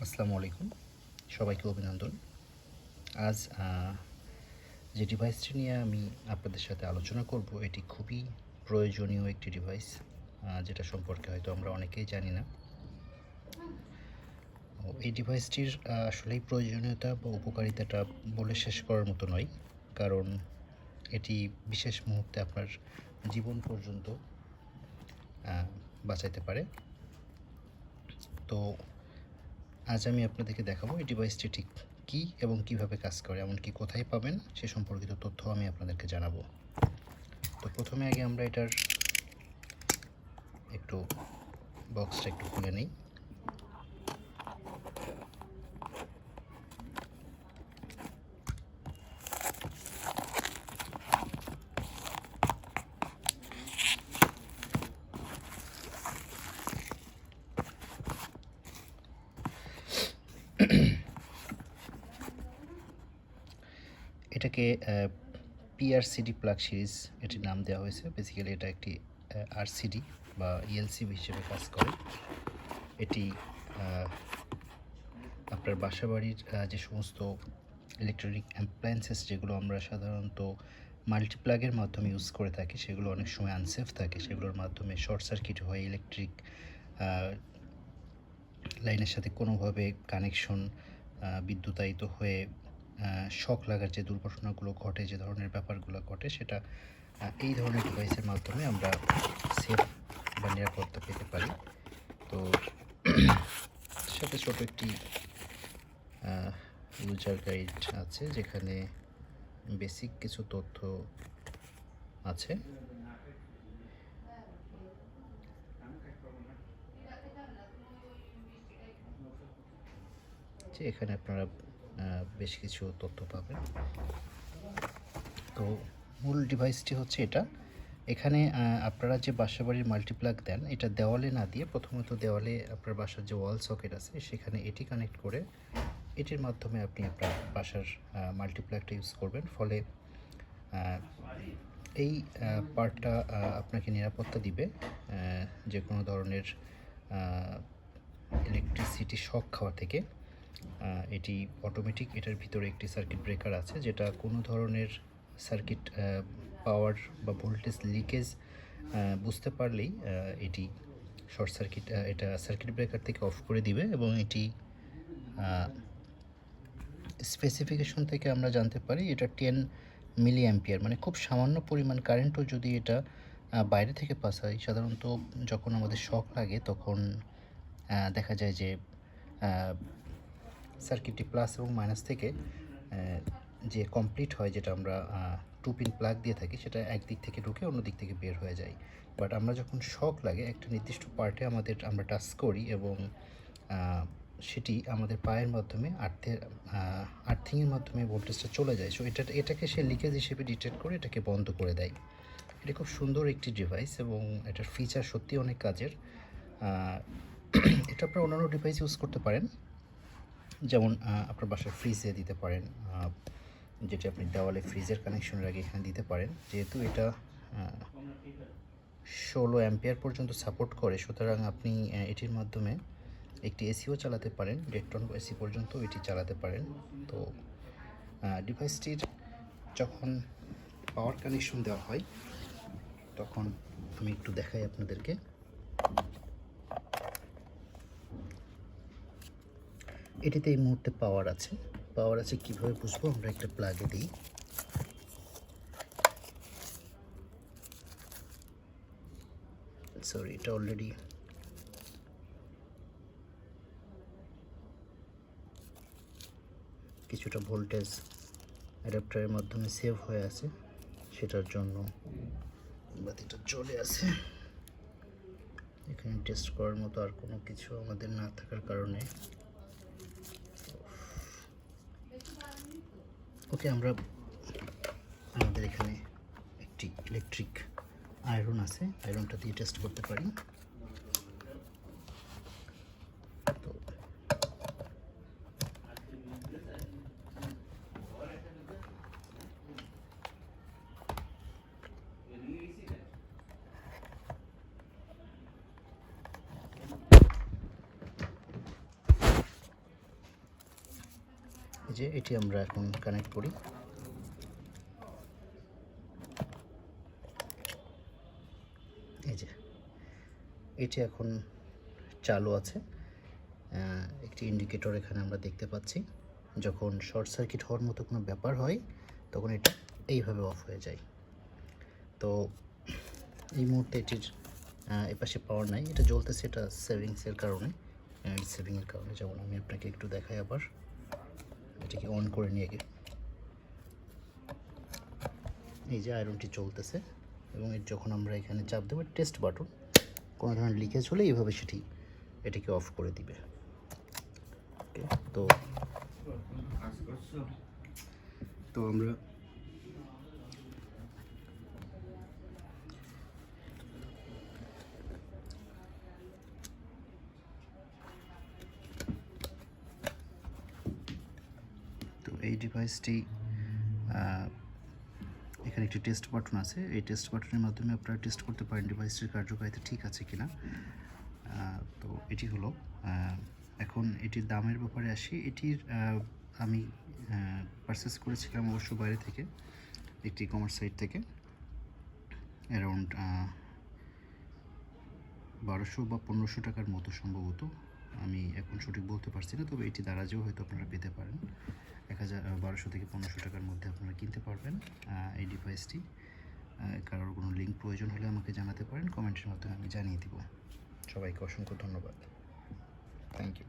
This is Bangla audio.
আসসালামু আলাইকুম, সবাইকে অভিনন্দন। আজ যে ডিভাইসটি নিয়ে আমি আপনাদের সাথে আলোচনা করব, এটি খুবই প্রয়োজনীয় একটি ডিভাইস, যেটা সম্পর্কে হয়তো আমরা অনেকেই জানি না। এই ডিভাইসটির আসলেই প্রয়োজনীয়তা বা উপকারিতাটা বলে শেষ করার মতো নয়, কারণ এটি বিশেষ মুহূর্তে আপনার জীবন পর্যন্ত বাঁচাইতে পারে। তো আজ আমি আপনাদেরকে দেখাবো এই ডিভাইসটি ঠিক কী এবং কিভাবে কাজ করে, এমনকি কোথায় পাবেন সে সম্পর্কিত তথ্য আমি আপনাদেরকে জানাবো। তো প্রথমে আগে আমরা এটার একটু বক্সটা একটু খুলে নিই। এটাকে PRCD প্লাগ সিরিজ এটির নাম দেওয়া হয়েছে। বেসিক্যালি এটা একটি RCD বা ELCB হিসেবে কাজ করে। এটি আপনার বাসাবাড়ির যে সমস্ত ইলেকট্রনিক অ্যাপ্লায়েন্সেস যেগুলো আমরা সাধারণত মাল্টিপ্লাগের মাধ্যমে ইউজ করে থাকি, সেগুলো অনেক সময় আনসেফ থাকে, সেগুলোর মাধ্যমে শর্ট সার্কিট হয়ে ইলেকট্রিক লাইনের সাথে কোনোভাবে কানেকশন বিদ্যুতায়িত হয়ে শক লাগার যে দুর্ঘটনাগুলো ঘটে, যে ধরনের ব্যাপারগুলো ঘটে, সেটা এই ধরনের ডিভাইসের মাধ্যমে আমরা সেফ বা নিরাপত্তা পেতে পারি। তো সাথে ছোট একটি ইউজার গাইড আছে, যেখানে বেসিক কিছু তথ্য আছে। যে এখানে আপনারা বেশ কিছু তথ্য পাবেন। তো মূল ডিভাইসটি হচ্ছে এটা। এখানে আপনারা যে বাসাবাড়ির মাল্টিপ্লাগ দেন, এটা দেওয়ালে না দিয়ে প্রথমত দেওয়ালে আপনার বাসার যে ওয়াল সকেট আছে সেখানে এটি কানেক্ট করে এটির মাধ্যমে আপনি আপনার বাসার মাল্টিপ্লাগটা ইউজ করবেন। ফলে এই পার্টটা আপনাকে নিরাপত্তা দিবে যে কোনো ধরনের ইলেকট্রিসিটি শক খাওয়া থেকে। এটি অটোমেটিক, এটার ভিতরে একটি সার্কিট ব্রেকার আছে, যেটা কোনো ধরনের সার্কিট পাওয়ার বা ভোল্টেজ লিকেজ বুঝতে পারলেই এটি শর্ট সার্কিট, এটা সার্কিট ব্রেকার থেকে অফ করে দিবে। এবং এটি স্পেসিফিকেশন থেকে আমরা জানতে পারি এটা 10 মিলি অ্যাম্পিয়ার, মানে খুব সামান্য পরিমাণ কারেন্টও যদি এটা বাইরে থেকে পাস হয়, সাধারণত যখন আমাদের শক লাগে তখন দেখা যায় যে সার্কিটটি প্লাস এবং মাইনাস থেকে যে কমপ্লিট হয়, যেটা আমরা 2 পিন প্লাগ দিয়ে থাকি, সেটা একদিক থেকে ঢুকে অন্য দিক থেকে বের হয়ে যায়। বাট আমরা যখন শক লাগে একটা নির্দিষ্ট পার্টে আমরা টাচ করি এবং সেটি আমাদের পায়ের মাধ্যমে আর্থিংয়ের মাধ্যমে ভোল্টেজটা চলে যায়। সো এটাকে সে লিকেজ হিসেবে ডিটেক্ট করে এটাকে বন্ধ করে দেয়। এটা খুব সুন্দর একটি ডিভাইস এবং এটার ফিচার সত্যি অনেক কাজের। এটা আপনার অন্যান্য ডিভাইস ইউজ করতে পারেন, যেমন আপনার বাসার ফ্রিজে দিতে পারেন, যেটা আপনি দেওয়ালে ফ্রিজের কানেকশনের আগে এখানে দিতে পারেন। যেহেতু এটা 16 অ্যাম্পিয়ার পর্যন্ত সাপোর্ট করে, সুতরাং আপনি এটির মাধ্যমে একটি এসিও চালাতে পারেন, 1.5 টন এসি পর্যন্ত এটি চালাতে পারেন। তো ডিভাইসটির যখন পাওয়ার কানেকশন দেওয়া হয় তখন আমি একটু দেখাই আপনাদেরকে। এটিতে এই মুহূর্তে পাওয়ার আছে। কীভাবে বুঝবো? আমরা একটা প্লাগে দিই। সরি, এটা অলরেডি কিছুটা ভোল্টেজ অ্যাডাপ্টারের মাধ্যমে সেভ হয়ে আছে, সেটার জন্য বাতিটা চলে আসে। এখানে টেস্ট করার মতো আর কোনো কিছু আমাদের না থাকার কারণে ওকে, আমাদের এখানে একটি ইলেকট্রিক আয়রন আছে, আয়রনটা দিয়ে টেস্ট করতে পারি। তো এই যে এটি আমরা এখন কানেক্ট করি। এই যে এটি এখন চালু আছে। একটি ইন্ডিকেটর এখানে আমরা দেখতে পাচ্ছি। যখন শর্ট সার্কিট হওয়ার মতো কোনো ব্যাপার হয় তখন এটা এইভাবে অফ হয়ে যায়। তো এই মুহূর্তে এটির এপাশে পাওয়ার নাই, এটা জ্বলতেছে, এটা সেভিংসের কারণে, সেভিংয়ের কারণে। যেমন আমি আপনাকে একটু দেখাই, আবার এটাকে অন করে নিয়ে গিয়ে এই যে আয়রনটি চলতেছে, এবং যখন আমরা এখানে চাপ দেবো টেস্ট বাটন, কোনো ধরনের লিকেজ হলে এইভাবে এটাকে অফ করে দিবে। ওকে, তো আমরা এই ডিভাইসটি, এখানে একটি টেস্ট বাটন আছে। এই টেস্ট বাটনের মাধ্যমে আপনারা টেস্ট করতে পারেন ডিভাইসটির কার্যকারিতা ঠিক আছে কিনা। তো এটি হলো। এখন এটির দামের ব্যাপারে আসি। এটির আমি পারচেস করেছিলাম অবশ্য বাইরে থেকে, একটি কমার্স সাইট থেকে, অ্যারাউন্ড 1200 বা 1500 টাকার মতো সম্ভবত, আমি এখন সঠিক বলতে পারছি না। তবে এটি দারাজেও হয়তো আপনারা পেতে পারেন। 1200 থেকে 1500 টাকার মধ্যে আপনারা কিনতে পারবেন এই ডিভাইসটি। কারোর কোনো লিঙ্ক প্রয়োজন হলে আমাকে জানাতে পারেন, কমেন্টের মাধ্যমে আমি জানিয়ে দিব। সবাইকে অসংখ্য ধন্যবাদ। Thank you.